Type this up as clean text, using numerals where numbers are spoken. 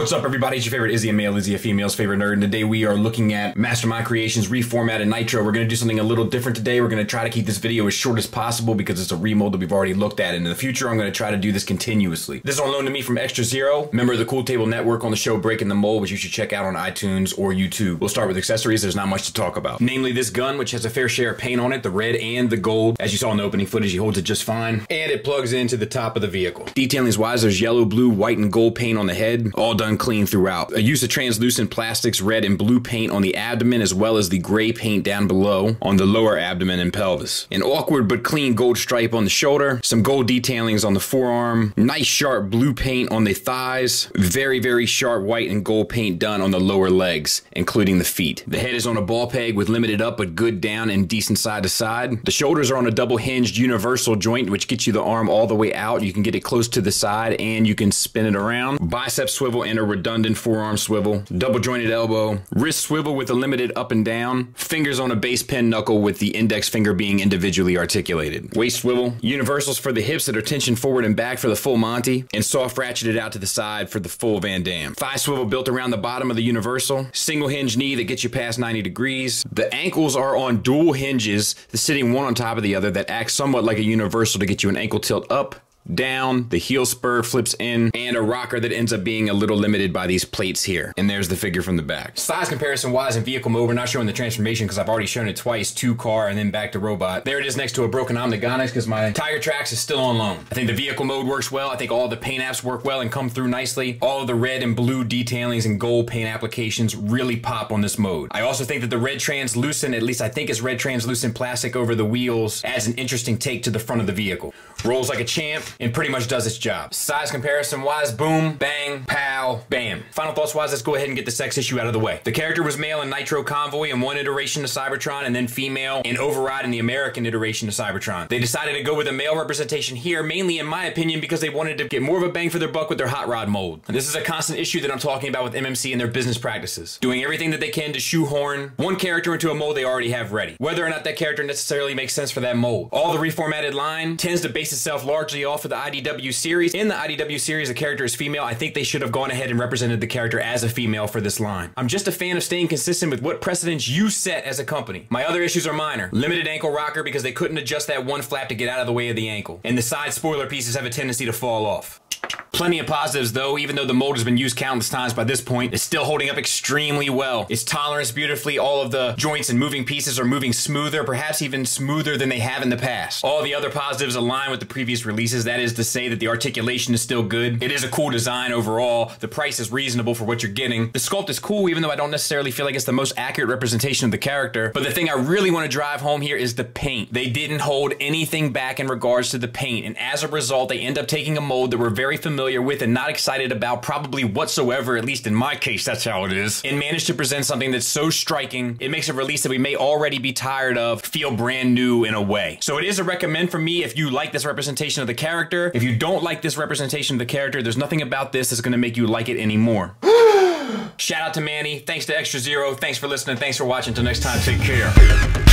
What's up, everybody? It's your favorite Izzy a male, Izzy a female's favorite nerd, and today we are looking at Mastermind Creations Reformatted Nitro. We're going to do something a little different today. We're going to try to keep this video as short as possible because it's a remold that we've already looked at, and in the future I'm going to try to do this continuously. This is on loan to me from Extra Zero, member of the Cool Table Network, on the show Breaking the Mold, which you should check out on iTunes or YouTube. We'll start with accessories. There's not much to talk about. Namely, this gun, which has a fair share of paint on it, the red and the gold. As you saw in the opening footage, he holds it just fine, and it plugs into the top of the vehicle. Detailing-wise, there's yellow, blue, white, and gold paint on the head, all done clean throughout. A use of translucent plastics, red and blue paint on the abdomen, as well as the gray paint down below on the lower abdomen and pelvis. An awkward but clean gold stripe on the shoulder, some gold detailings on the forearm, nice sharp blue paint on the thighs, very sharp white and gold paint done on the lower legs, including the feet. The head is on a ball peg with limited up but good down and decent side to side. The shoulders are on a double hinged universal joint, which gets you the arm all the way out. You can get it close to the side and you can spin it around. Bicep swivel and a redundant forearm swivel, double jointed elbow, wrist swivel with a limited up and down, fingers on a base pin knuckle with the index finger being individually articulated. Waist swivel, universals for the hips that are tensioned forward and back for the full Monty, and soft ratcheted out to the side for the full Van Damme. Thigh swivel built around the bottom of the universal, single hinge knee that gets you past 90 degrees. The ankles are on dual hinges, sitting one on top of the other, that acts somewhat like a universal to get you an ankle tilt up, down, the heel spur flips in, and a rocker that ends up being a little limited by these plates here. And there's the figure from the back. Size comparison wise in vehicle mode, we're not showing the transformation because I've already shown it twice, to car and then back to robot. There it is next to a broken Omnigonics because my Tiger Tracks is still on loan. I think the vehicle mode works well. I think all the paint apps work well and come through nicely. All of the red and blue detailings and gold paint applications really pop on this mode. I also think that the red translucent, at least I think it's red translucent plastic over the wheels, adds an interesting take to the front of the vehicle. Rolls like a champ and pretty much does its job. Size comparison wise, boom, bang, pow, bam. Final thoughts wise, let's go ahead and get the sex issue out of the way. The character was male in Nitro Convoy in one iteration of Cybertron, and then female in Override in the American iteration of Cybertron. They decided to go with a male representation here, mainly in my opinion, because they wanted to get more of a bang for their buck with their hot rod mold. And this is a constant issue that I'm talking about with MMC and their business practices. Doing everything that they can to shoehorn one character into a mold they already have ready, whether or not that character necessarily makes sense for that mold. All the reformatted line tends to base itself largely off of the IDW series. In the IDW series, the character is female. I think they should have gone ahead and represented the character as a female for this line. I'm just a fan of staying consistent with what precedents you set as a company. My other issues are minor. Limited ankle rocker because they couldn't adjust that one flap to get out of the way of the ankle. And the side spoiler pieces have a tendency to fall off. Plenty of positives though. Even though the mold has been used countless times by this point, it's still holding up extremely well. Its tolerance beautifully, all of the joints and moving pieces are moving smoother, perhaps even smoother than they have in the past. All the other positives align with the previous releases. That is to say that the articulation is still good. It is a cool design overall. The price is reasonable for what you're getting. The sculpt is cool, even though I don't necessarily feel like it's the most accurate representation of the character. But the thing I really want to drive home here is the paint. They didn't hold anything back in regards to the paint, and as a result, they end up taking a mold that we're very familiar with and not excited about probably whatsoever, at least in my case that's how it is, and managed to present something that's so striking it makes a release that we may already be tired of feel brand new in a way. So it is a recommend for me if you like this representation of the character. If you don't like this representation of the character, there's nothing about this that's going to make you like it anymore. Shout out to Manny, thanks to Extra Zero, thanks for listening, thanks for watching, until next time, take care.